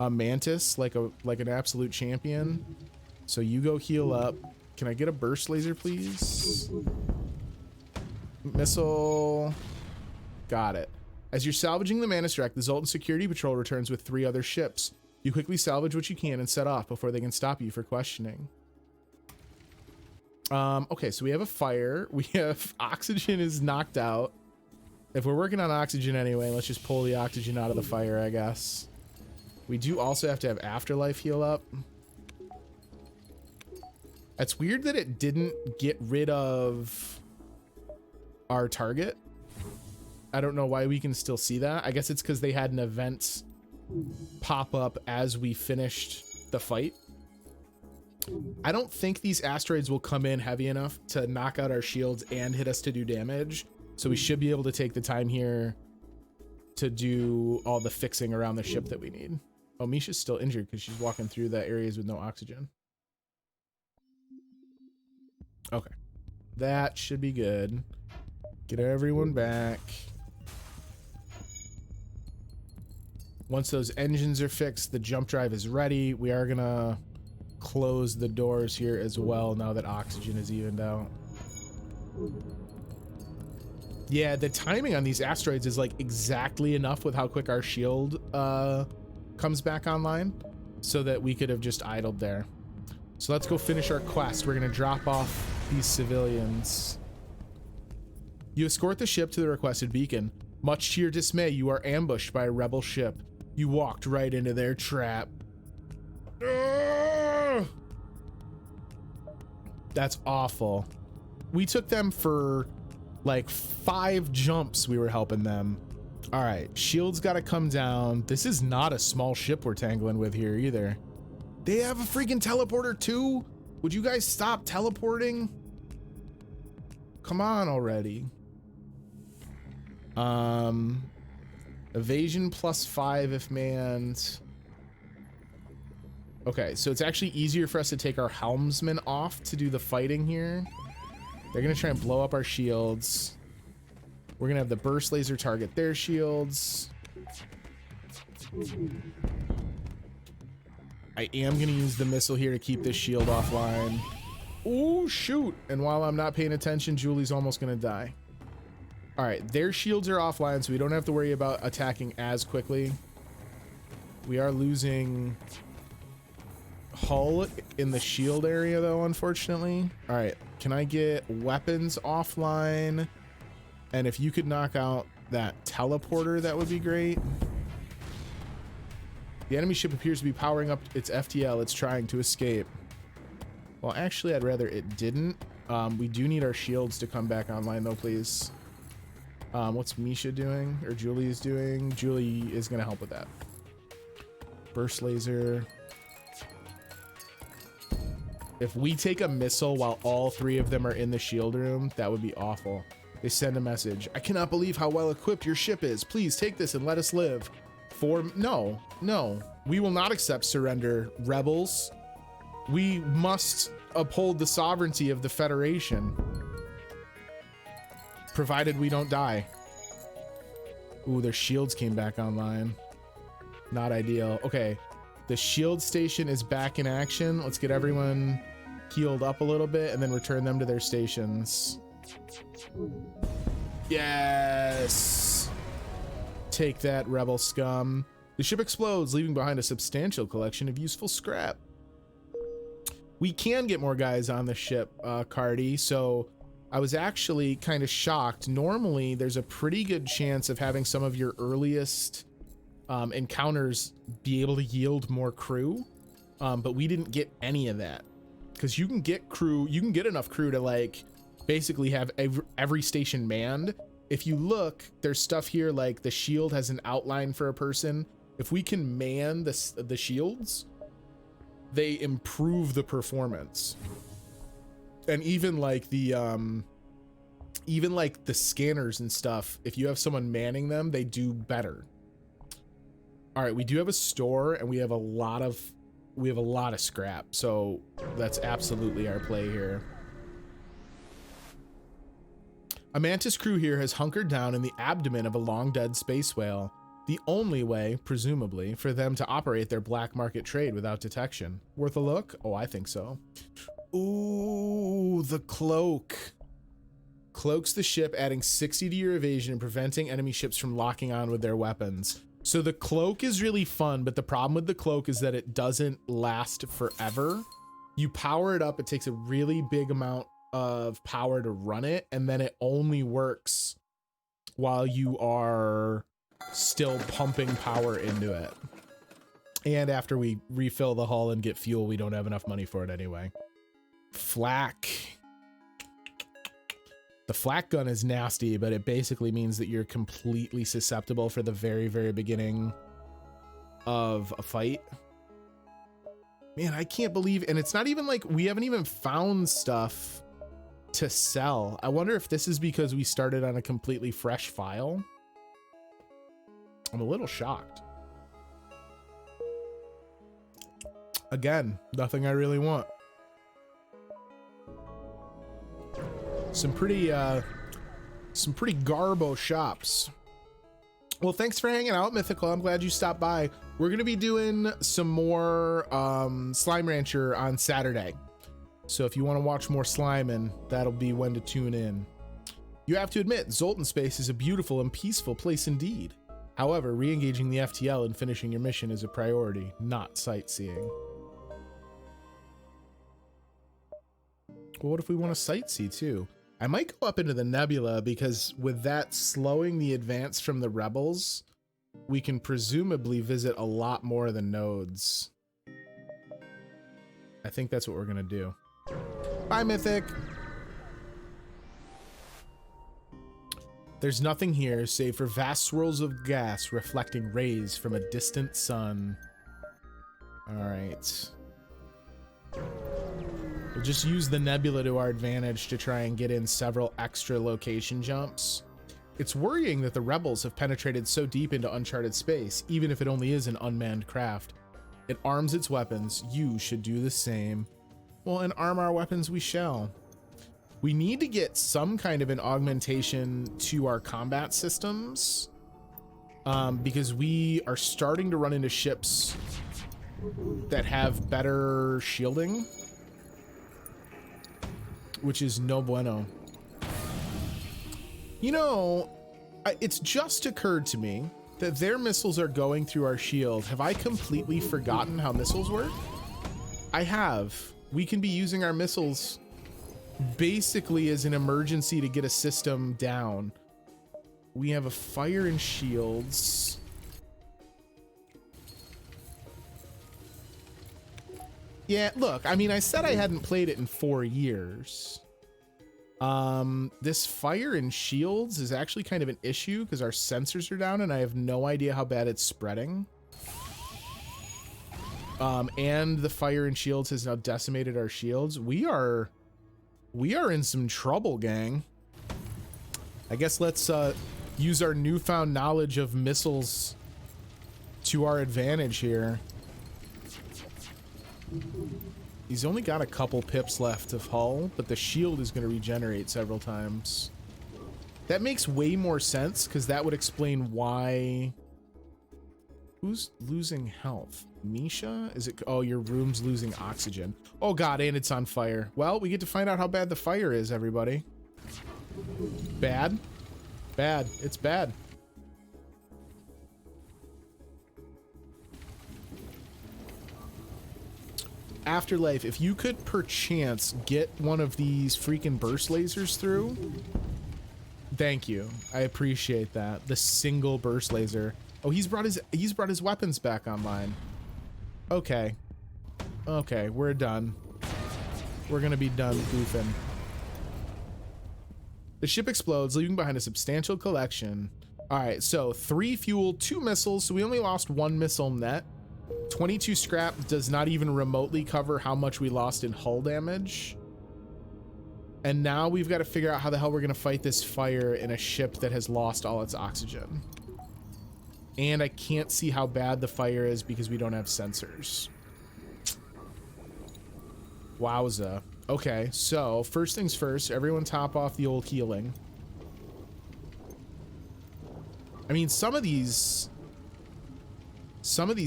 a Mantis like an absolute champion, so you go heal up. Can I get a burst laser, please? Missile. Got it. As you're salvaging the Mantis wreck, the Zoltan Security Patrol returns with 3 other ships. You quickly salvage what you can and set off before they can stop you for questioning. Okay, so we have a fire. We have oxygen is knocked out. If we're working on oxygen anyway, let's just pull the oxygen out of the fire, I guess. We do also have to have afterlife heal up. It's weird that it didn't get rid of our target. I don't know why we can still see that. I guess it's because they had an event pop up as we finished the fight. I don't think these asteroids will come in heavy enough to knock out our shields and hit us to do damage. So we should be able to take the time here to do all the fixing around the ship that we need. Oh, Misha's still injured because she's walking through the areas with no oxygen. Okay. That should be good. Get everyone back. Once those engines are fixed, the jump drive is ready. We are gonna close the doors here as well now that oxygen is evened out. Yeah, the timing on these asteroids is like exactly enough with how quick our shield comes back online so that we could have just idled there. So let's go finish our quest. We're gonna drop off these civilians. You escort the ship to the requested beacon. Much to your dismay, you are ambushed by a rebel ship. You walked right into their trap. Ugh! That's awful. We took them for like 5 jumps. We were helping them. All right, shields got to come down. This is not a small ship we're tangling with here either. They have a freaking teleporter too? Would you guys stop teleporting? Come on already. Evasion +5 if manned. Okay, so it's actually easier for us to take our helmsman off to do the fighting here. They're gonna try and blow up our shields. We're gonna have the burst laser target their shields. I am gonna use the missile here to keep this shield offline. Oh shoot! And while I'm not paying attention, Julie's almost gonna die. All right, their shields are offline, so we don't have to worry about attacking as quickly. We are losing hull in the shield area though, unfortunately. All right, can I get weapons offline? And if you could knock out that teleporter, that would be great. The enemy ship appears to be powering up its FTL. It's trying to escape. Well, actually, I'd rather it didn't. We do need our shields to come back online though, please. What's Misha doing, or Julie is doing? Julie is gonna help with that. Burst laser. If we take a missile while all 3 of them are in the shield room, that would be awful. They send a message. I cannot believe how well equipped your ship is. Please take this and let us live. No, we will not accept surrender, rebels. We must uphold the sovereignty of the Federation. Provided we don't die. Ooh, their shields came back online. Not ideal. Okay, the shield station is back in action. Let's get everyone healed up a little bit and then return them to their stations. Yes! Take that, rebel scum. The ship explodes, leaving behind a substantial collection of useful scrap. We can get more guys on the ship, Cardi, so I was actually kind of shocked. Normally, there's a pretty good chance of having some of your earliest encounters be able to yield more crew, but we didn't get any of that. Because you can get crew, you can get enough crew to like basically have every station manned. If you look, there's stuff here like the shield has an outline for a person. If we can man the shields, they improve the performance. And even like the scanners and stuff, if you have someone manning them, they do better. All right, we do have a store and we have a lot of scrap, so that's absolutely our play here. A Mantis crew here has hunkered down in the abdomen of a long dead space whale, the only way, presumably, for them to operate their black market trade without detection. Worth a look? Oh, I think so. Ooh, the cloak. Cloaks the ship, adding 60 to your evasion and preventing enemy ships from locking on with their weapons. So the cloak is really fun, but the problem with the cloak is that it doesn't last forever. You power it up, it takes a really big amount of power to run it, and then it only works while you are still pumping power into it. And after we refill the hull and get fuel, we don't have enough money for it anyway. Flak. The flak gun is nasty, but it basically means that you're completely susceptible for the very, very beginning of a fight. Man, I can't believe, and it's not even like we haven't even found stuff to sell. I wonder if this is because we started on a completely fresh file. I'm a little shocked. Again, nothing I really want. Some pretty garbo shops. Well, thanks for hanging out, Mythical. I'm glad you stopped by. We're gonna be doing some more Slime Rancher on Saturday. So if you want to watch more Slimin', that'll be when to tune in. You have to admit, Zoltan Space is a beautiful and peaceful place indeed. However, re-engaging the FTL and finishing your mission is a priority, not sightseeing. Well, what if we want to sightsee too? I might go up into the nebula because with that slowing the advance from the rebels, we can presumably visit a lot more of the nodes. I think that's what we're gonna do. Bye, Mythic. There's nothing here save for vast swirls of gas reflecting rays from a distant sun. All right. We'll just use the nebula to our advantage to try and get in several extra location jumps. It's worrying that the rebels have penetrated so deep into uncharted space, even if it only is an unmanned craft. It arms its weapons. You should do the same. Well, and arm our weapons we shall. We need to get some kind of an augmentation to our combat systems, because we are starting to run into ships that have better shielding, which is no bueno. You know, it's just occurred to me that their missiles are going through our shield. Have I completely forgotten how missiles work? I have. We can be using our missiles basically as an emergency to get a system down. We have a fire and shields. Yeah, look, I mean, I said I hadn't played it in 4 years. This fire and shields is actually kind of an issue because our sensors are down and I have no idea how bad it's spreading. And the fire and shields has now decimated our shields. We are in some trouble, gang. I guess let's use our newfound knowledge of missiles to our advantage here. He's only got a couple pips left of hull, but the shield is going to regenerate several times. That makes way more sense because that would explain why... Who's losing health? Misha? Is it? Oh, your room's losing oxygen. Oh god, and it's on fire. Well, we get to find out how bad the fire is, everybody. Bad? Bad. It's bad. Afterlife, if you could perchance get one of these freaking burst lasers through, thank you. I appreciate that. The single burst laser. Oh, he's brought his weapons back online. Okay. Okay, we're done. We're gonna be done goofing. The ship explodes, leaving behind a substantial collection. All right, so 3 fuel, 2 missiles, so we only lost 1 missile net. 22 scrap does not even remotely cover how much we lost in hull damage. And now we've got to figure out how the hell we're gonna fight this fire in a ship that has lost all its oxygen. And I can't see how bad the fire is because we don't have sensors. Wowza. Okay, so first things first, everyone top off the old healing. I mean, some of these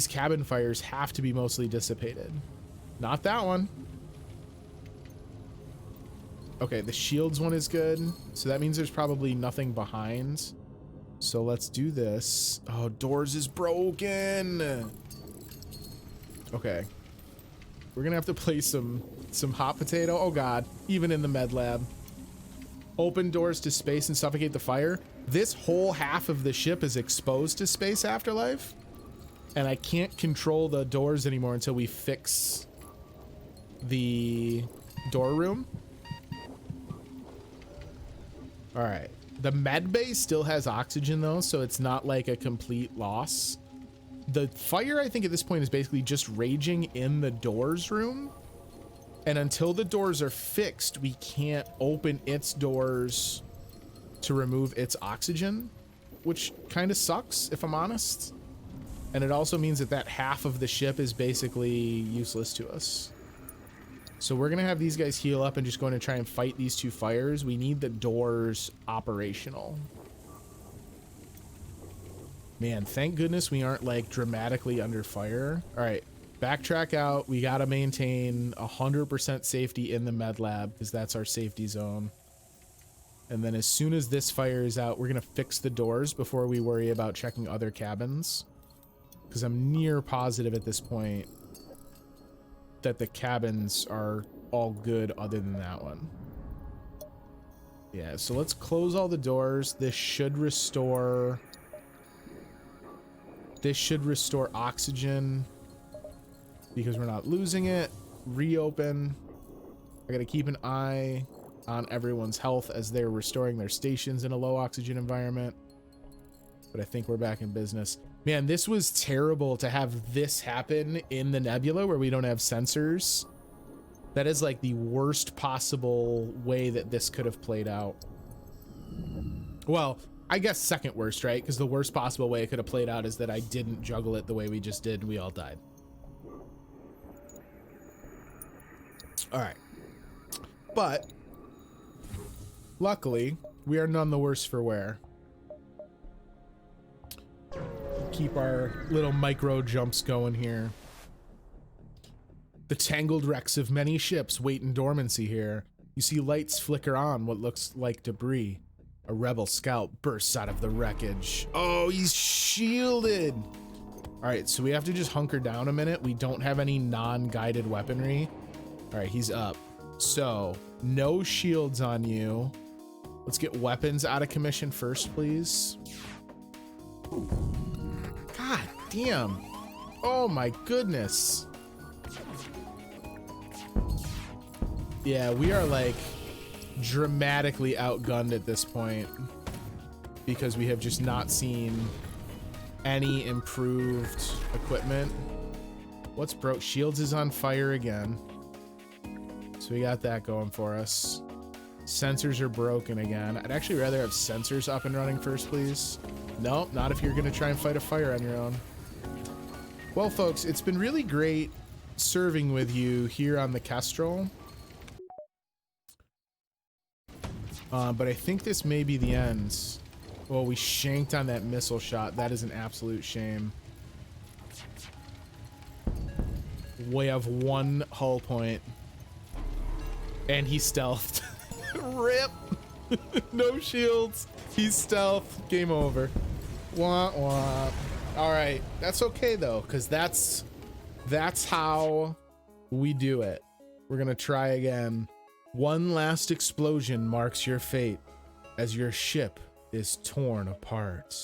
cabin fires have to be mostly dissipated. Not that one. Okay, the shields one is good. So that means there's probably nothing behind. So let's do this. Oh, doors is broken. Okay. We're gonna have to play some hot potato. Oh god, even in the med lab. Open doors to space and suffocate the fire. This whole half of the ship is exposed to space afterlife. And I can't control the doors anymore until we fix the door room. All right. The med bay still has oxygen though, so it's not like a complete loss. The fire, I think at this point, is basically just raging in the doors room. And until the doors are fixed, we can't open its doors to remove its oxygen, which kind of sucks, if I'm honest. And it also means that that half of the ship is basically useless to us. So we're going to have these guys heal up and just going to try and fight these 2 fires. We need the doors operational. Man, thank goodness we aren't like dramatically under fire. All right, backtrack out. We got to maintain 100% safety in the med lab because that's our safety zone. And then as soon as this fire is out, we're going to fix the doors before we worry about checking other cabins. Because I'm near positive at this point that the cabins are all good other than that one. Yeah, so let's close all the doors. This should restore This should restore oxygen because we're not losing it. Reopen. I gotta keep an eye on everyone's health as they're restoring their stations in a low oxygen environment. But I think we're back in business. Man, this was terrible to have this happen in the nebula where we don't have sensors. That is like the worst possible way that this could have played out. Well, I guess second worst, right? Because the worst possible way it could have played out is that I didn't juggle it the way we just did and we all died. All right. But luckily, we are none the worse for wear. Keep our little micro jumps going here. The tangled wrecks of many ships wait in dormancy here. You see lights flicker on what looks like debris. A rebel scout bursts out of the wreckage. Oh, he's shielded. All right, so we have to just hunker down a minute. We don't have any non-guided weaponry. All right, he's up. So no shields on you. Let's get weapons out of commission first, please. God damn. Oh my goodness. Yeah, we are like dramatically outgunned at this point because we have just not seen any improved equipment. What's broke? Shields is on fire again. So we got that going for us. Sensors are broken again. I'd actually rather have sensors up and running first, please. Nope, not if you're gonna try and fight a fire on your own. Well, folks, it's been really great serving with you here on the Kestrel. But I think this may be the end. Well, we shanked on that missile shot. That is an absolute shame. We have one hull point. And he stealthed. Rip. No shields. He's stealth. Game over. Wah, wah. All right. That's okay, though, because that's how we do it. We're going to try again. One last explosion marks your fate as your ship is torn apart.